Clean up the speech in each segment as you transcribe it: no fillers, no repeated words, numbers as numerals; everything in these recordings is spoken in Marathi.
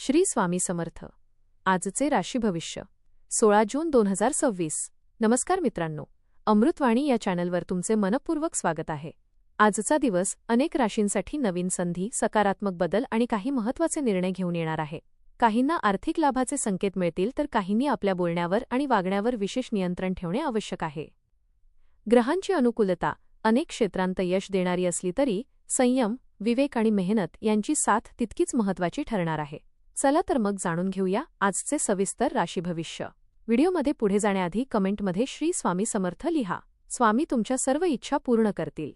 श्री स्वामी समर्थ. आजचे राशी भविष्य 16 जून 2026. नमस्कार मित्रांनो, अमृतवाणी या चॅनलवर तुमचे मनपूर्वक स्वागत आहे. आजचा दिवस अनेक राशींसाठी नवीन संधी, सकारात्मक बदल आणि काही महत्त्वाचे निर्णय घेऊन येणार आहे. काहींना आर्थिक लाभाचे संकेत मिळतील तर काहींनी आपल्या बोलण्यावर आणि वागण्यावर विशेष नियंत्रण ठेवणे आवश्यक आहे. ग्रहांची अनुकूलता अनेक क्षेत्रांत यश देणारी असली तरी संयम, विवेक आणि मेहनत यांची साथ तितकीच महत्त्वाची ठरणार आहे. चला तर मग जाणून घेऊया आजचे सविस्तर राशी भविष्य. व्हिडिओमध्ये पुढे जाण्याआधी कमेंटमध्ये श्री स्वामी समर्थ लिहा. स्वामी तुमच्या सर्व इच्छा पूर्ण करतील.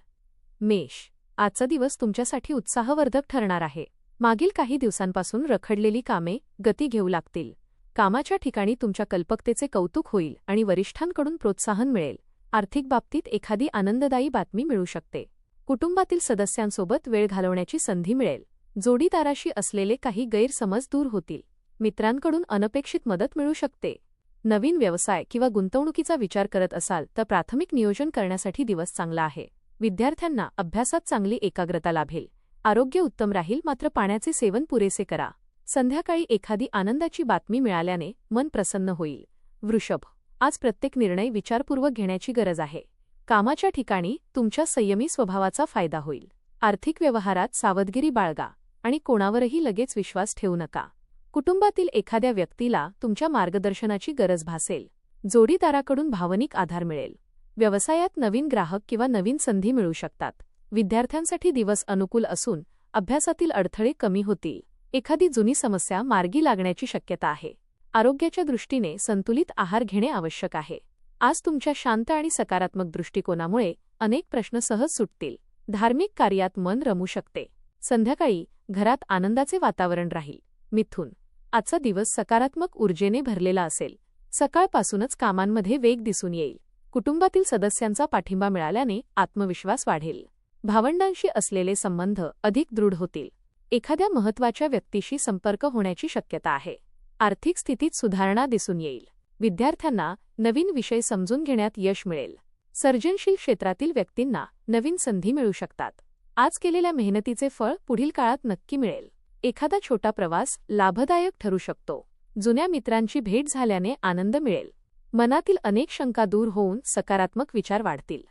मेष, आजचा दिवस तुमच्यासाठी उत्साहवर्धक ठरणार आहे. मागील काही दिवसांपासून रखडलेली कामे गती घेऊ लागतील. कामाच्या ठिकाणी तुमच्या कल्पकतेचे कौतुक होईल आणि वरिष्ठांकडून प्रोत्साहन मिळेल. आर्थिक बाबतीत एखादी आनंददायी बातमी मिळू शकते. कुटुंबातील सदस्यांसोबत वेळ घालवण्याची संधी मिळेल. जोडीदाराशी असलेले काही गैरसमज दूर होतील. मित्रांकडून अनपेक्षित मदत मिळू शकते. नवीन व्यवसाय किंवा गुंतवणुकीचा विचार करत असाल तर प्राथमिक नियोजन करण्यासाठी दिवस चांगला आहे. विद्यार्थ्यांना अभ्यासात चांगली एकाग्रता लाभेल. आरोग्य उत्तम राहील, मात्र पाण्याचे सेवन पुरेसे करा. संध्याकाळी एखादी आनंदाची बातमी मिळाल्याने मन प्रसन्न होईल. वृषभ, आज प्रत्येक निर्णय विचारपूर्वक घेण्याची गरज आहे. कामाच्या ठिकाणी तुमच्या संयमी स्वभावाचा फायदा होईल. आर्थिक व्यवहारात सावधगिरी बाळगा आणि कोणावरही लगेच विश्वास ठेवू नका. कुटुंबातील एखाद्या व्यक्तीला तुमच्या मार्गदर्शनाची गरज भासेल. जोडीदाराकडून भावनिक आधार मिळेल. व्यवसायात नवीन ग्राहक किंवा नवीन संधी मिळू शकतात. विद्यार्थ्यांसाठी दिवस अनुकूल असून अभ्यासातील अडथळे कमी होतील. एखादी जुनी समस्या मार्गी लागण्याची शक्यता आहे. आरोग्याच्या दृष्टीने संतुलित आहार घेणे आवश्यक आहे. आज तुमच्या शांत आणि सकारात्मक दृष्टिकोनामुळे अनेक प्रश्न सहज सुटतील. धार्मिक कार्यात मन रमू शकते. संध्याकाळी घरात आनंदाचे वातावरण राहील. मिथुन, आजचा दिवस सकारात्मक ऊर्जेने भरलेला असेल. सकाळपासूनच कामांमध्ये वेग दिसून येईल. कुटुंबातील सदस्यांचा पाठिंबा मिळाल्याने आत्मविश्वास वाढेल. भावंडांशी असलेले संबंध अधिक दृढ होतील. एखाद्या महत्त्वाच्या व्यक्तीशी संपर्क होण्याची शक्यता आहे. आर्थिक स्थितीत सुधारणा दिसून येईल. विद्यार्थ्यांना नवीन विषय समजून घेण्यात यश मिळेल. सर्जनशील क्षेत्रातील व्यक्तींना नवीन संधी मिळू शकतात. आज केलेल्या मेहनतीचे फळ पुढील काळात नक्की मिळेल. एखादा छोटा प्रवास लाभदायक ठरू शकतो. जुन्या मित्रांची भेट झाल्याने आनंद मिळेल. मनातील अनेक शंका दूर होऊन सकारात्मक विचार वाढतील.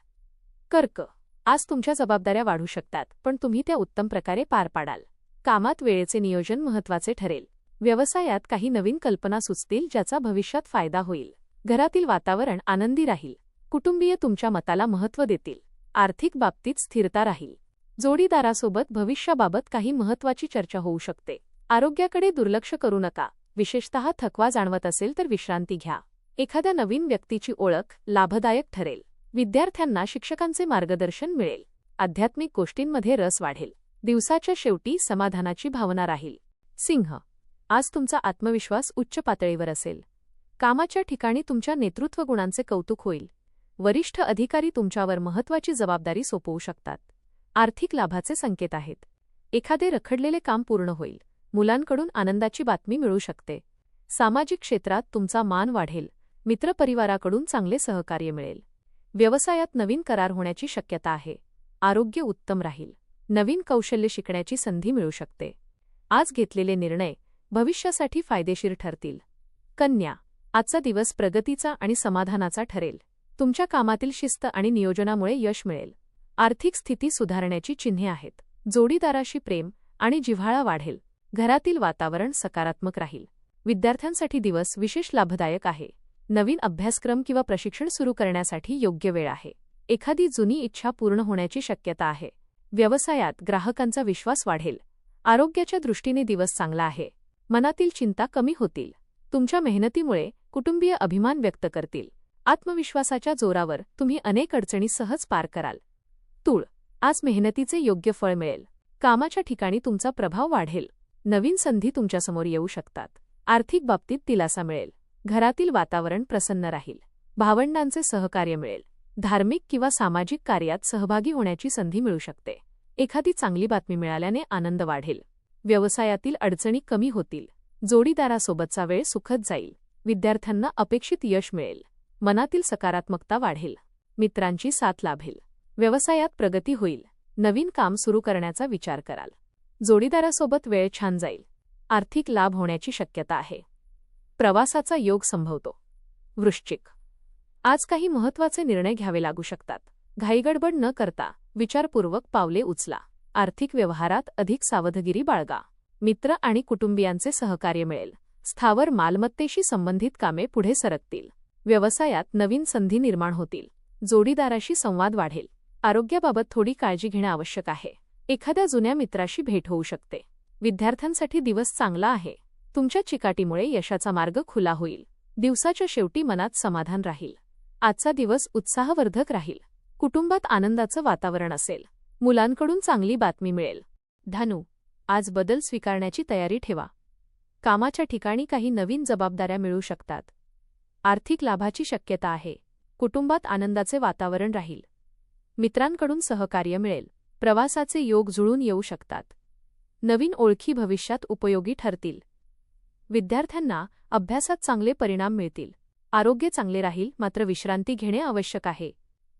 कर्क, आज तुमच्या जबाबदाऱ्या वाढू शकतात, पण तुम्ही त्या उत्तम प्रकारे पार पाडाल. कामात वेळेचे नियोजन महत्त्वाचे ठरेल. व्यवसायात काही नवीन कल्पना सुचतील ज्याचा भविष्यात फायदा होईल. घरातील वातावरण आनंदी राहील. कुटुंबीय तुमच्या मताला महत्त्व देतील. आर्थिक बाबतीत स्थिरता राहील. जोडीदारासोबत भविष्याबाबत काही महत्त्वाची चर्चा होऊ शकते. आरोग्याकडे दुर्लक्ष करू नका. विशेषतः थकवा जाणवत असेल तर विश्रांती घ्या. एखाद्या नवीन व्यक्तीची ओळख लाभदायक ठरेल. विद्यार्थ्यांना शिक्षकांचे मार्गदर्शन मिळेल. आध्यात्मिक गोष्टींमध्ये रस वाढेल. दिवसाच्या शेवटी समाधानाची भावना राहील. सिंह, आज तुमचा आत्मविश्वास उच्च पातळीवर असेल. कामाच्या ठिकाणी तुमच्या नेतृत्व गुणांचे कौतुक होईल. वरिष्ठ अधिकारी तुमच्यावर महत्त्वाची जबाबदारी सोपवू शकतात. आर्थिक लाभाचे संकेत आहेत. एखादे रखडलेले काम पूर्ण होईल. मुलांकडून आनंदाची बातमी मिळू शकते. सामाजिक क्षेत्रात तुमचा मान वाढेल. मित्रपरिवाराकडून चांगले सहकार्य मिळेल. व्यवसायात नवीन करार होण्याची शक्यता आहे. आरोग्य उत्तम राहील. नवीन कौशल्य शिकण्याची संधी मिळू शकते. आज घेतलेले निर्णय भविष्यासाठी फायदेशीर ठरतील. कन्या, आजचा दिवस प्रगतीचा आणि समाधानाचा ठरेल. तुमच्या कामातील शिस्त आणि नियोजनामुळे यश मिळेल. आर्थिक स्थिती सुधारण्याची चिन्हे आहेत. जोडीदाराशी प्रेम आणि जिव्हाळा वाढेल. घरातील वातावरण सकारात्मक राहील. विद्यार्थ्यांसाठी दिवस विशेष लाभदायक आहे. नवीन अभ्यासक्रम किंवा प्रशिक्षण सुरू करण्यासाठी योग्य वेळ आहे. एखादी जुनी इच्छा पूर्ण होण्याची शक्यता आहे. व्यवसायात ग्राहकांचा विश्वास वाढेल. आरोग्याच्या दृष्टीने दिवस चांगला आहे. मनातील चिंता कमी होतील. तुमच्या मेहनतीमुळे कुटुंबीय अभिमान व्यक्त करतील. आत्मविश्वासाच्या जोरावर तुम्ही अनेक अडचणी सहज पार कराल. तूळ, आज मेहनतीचे योग्य फळ मिळेल. कामाच्या ठिकाणी तुमचा प्रभाव वाढेल. नवीन संधी तुमच्यासमोर येऊ शकतात. आर्थिक बाबतीत दिलासा मिळेल. घरातील वातावरण प्रसन्न राहील. भावंडांचे सहकार्य मिळेल. धार्मिक किंवा सामाजिक कार्यात सहभागी होण्याची संधी मिळू शकते. एखादी चांगली बातमी मिळाल्याने आनंद वाढेल. व्यवसायातील अडचणी कमी होतील. जोडीदारासोबतचा वेळ सुखद जाईल. विद्यार्थ्यांना अपेक्षित यश मिळेल. मनातील सकारात्मकता वाढेल. मित्रांची साथ लाभेल. व्यवसायात प्रगती होईल. नवीन काम सुरू करण्याचा विचार कराल. जोडीदारासोबत वेळ छान जाईल. आर्थिक लाभ होण्याची शक्यता आहे. प्रवासाचा योग संभवतो. वृश्चिक. आज काही महत्त्वाचे निर्णय घ्यावे लागू शकतात. घाईगडबड न करता विचारपूर्वक पावले उचला. आर्थिक व्यवहारात अधिक सावधगिरी बाळगा. मित्र आणि कुटुंबियांचे सहकार्य मिळेल. स्थावर मालमत्तेशी संबंधित कामे पुढे सरकतील. व्यवसायात नवीन संधी निर्माण होतील. जोडीदाराशी संवाद वाढेल. आरोग्याबाबत थोडी काळजी घेणे आवश्यक आहे. एखाद्या जुन्या मित्राशी भेट होऊ शकते. विद्यार्थ्यांसाठी दिवस चांगला आहे. तुमच्या चिकाटीमुळे यशाचा मार्ग खुला होईल. दिवसाच्या शेवटी मनात समाधान राहील. आजचा दिवस उत्साहवर्धक राहील. कुटुंबात आनंदाचं वातावरण असेल. मुलांकडून चांगली बातमी मिळेल. धनु. आज बदल स्वीकारण्याची तयारी ठेवा. कामाच्या ठिकाणी काही नवीन जबाबदाऱ्या मिळू शकतात. आर्थिक लाभाची शक्यता आहे. कुटुंबात आनंदाचे वातावरण राहील. मित्रांकडून सहकार्य मिळेल. प्रवासाचे योग जुळून येऊ शकतात. नवीन ओळखी भविष्यात उपयोगी ठरतील. विद्यार्थ्यांना अभ्यासात चांगले परिणाम मिळतील. आरोग्य चांगले राहील, मात्र विश्रांती घेणे आवश्यक आहे.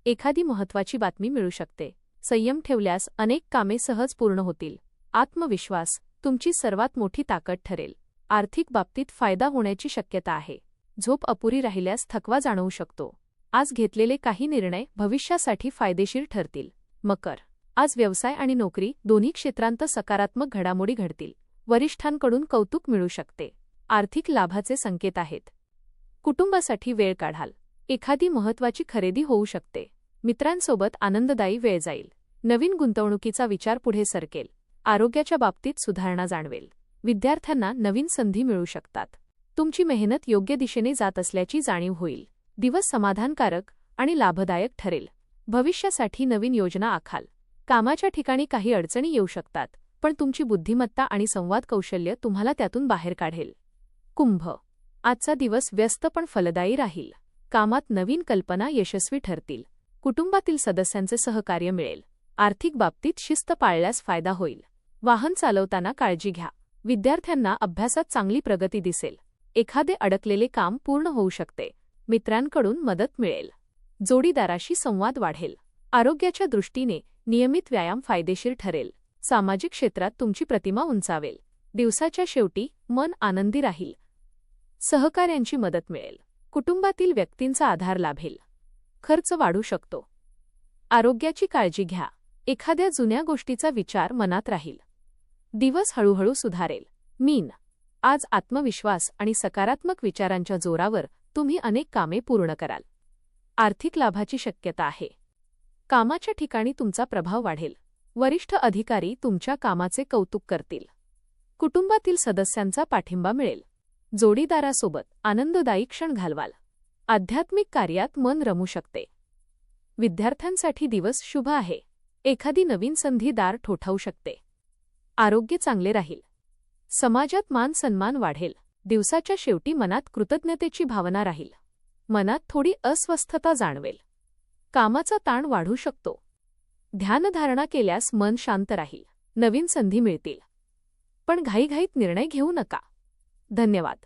एखादी महत्त्वाची बातमी मिळू शकते. संयम ठेवल्यास अनेक कामे सहज पूर्ण होतील. आत्मविश्वास तुमची सर्वात मोठी ताकद ठरेल. आर्थिक बाबतीत फायदा होण्याची शक्यता आहे. झोप अपुरी राहिल्यास थकवा जाणवू शकतो. आज घेतलेले काही निर्णय भविष्यासाठी फायदेशीर ठरतील. मकर. आज व्यवसाय आणि नोकरी दोन्ही क्षेत्रांत सकारात्मक घडामोडी घडतील. वरिष्ठांकडून कौतुक मिळू शकते. आर्थिक लाभाचे संकेत आहेत. कुटुंबासाठी वेळ काढाल. एखादी महत्त्वाची खरेदी होऊ शकते. मित्रांसोबत आनंददायी वेळ जाईल. नवीन गुंतवणुकीचा विचार पुढे सरकेल. आरोग्याच्या बाबतीत सुधारणा जाणवेल. विद्यार्थ्यांना नवीन संधी मिळू शकतात. तुमची मेहनत योग्य दिशेने जात असल्याची जाणीव होईल. दिवस समाधानकारक आणि लाभदायक ठरेल. भविष्यासाठी नवीन योजना आखाल. कामाच्या ठिकाणी काही अडचणी येऊ शकतात, पण तुमची बुद्धिमत्ता आणि संवाद कौशल्य तुम्हाला त्यातून बाहेर काढेल. कुंभ. आजचा दिवस व्यस्त पण फलदायी राहील. कामात नवीन कल्पना यशस्वी ठरतील. कुटुंबातील सदस्यांचे सहकार्य मिळेल. आर्थिक बाबतीत शिस्त पाळल्यास फायदा होईल. वाहन चालवताना काळजी घ्या. विद्यार्थ्यांना अभ्यासात चांगली प्रगती दिसेल. एखादे अडकलेले काम पूर्ण होऊ शकते. मित्रांकडून मदत मिळेल. जोडीदाराशी संवाद वाढेल. आरोग्याच्या दृष्टीने नियमित व्यायाम फायदेशीर ठरेल. सामाजिक क्षेत्रात तुमची प्रतिमा उंचावेल. दिवसाच्या शेवटी मन आनंदी राहील. सहकार्यांची मदत मिळेल. कुटुंबातील व्यक्तींचा आधार लाभेल. खर्च वाढू शकतो. आरोग्याची काळजी घ्या. एखाद्या जुन्या गोष्टीचा विचार मनात राहील. दिवस हळूहळू सुधारेल. मीन. आज आत्मविश्वास आणि सकारात्मक विचारांच्या जोरावर तुम्ही अनेक कामे पूर्ण कराल. आर्थिक लाभाची शक्यता आहे. कामाच्या ठिकाणी तुमचा प्रभाव वाढेल. वरिष्ठ अधिकारी तुमच्या कामाचे कौतुक करतील. कुटुंबातील सदस्यांचा पाठिंबा मिळेल. जोडीदारासोबत आनंददायी क्षण घालवाल. आध्यात्मिक कार्यात मन रमू शकते. विद्यार्थ्यांसाठी दिवस शुभ आहे. एखादी नवीन संधी दार ठोठावू शकते. आरोग्य चांगले राहील. समाजात मान सन्मान वाढेल. दिवसाच्या शेवटी मनात कृतज्ञतेची भावना राहील. मनात थोडी अस्वस्थता जाणवेल. कामाचा ताण वाढू शकतो. ध्यानधारणा केल्यास मन शांत राहील. नवीन संधी मिळतील. पण घाईघाईत निर्णय घेऊ नका. धन्यवाद.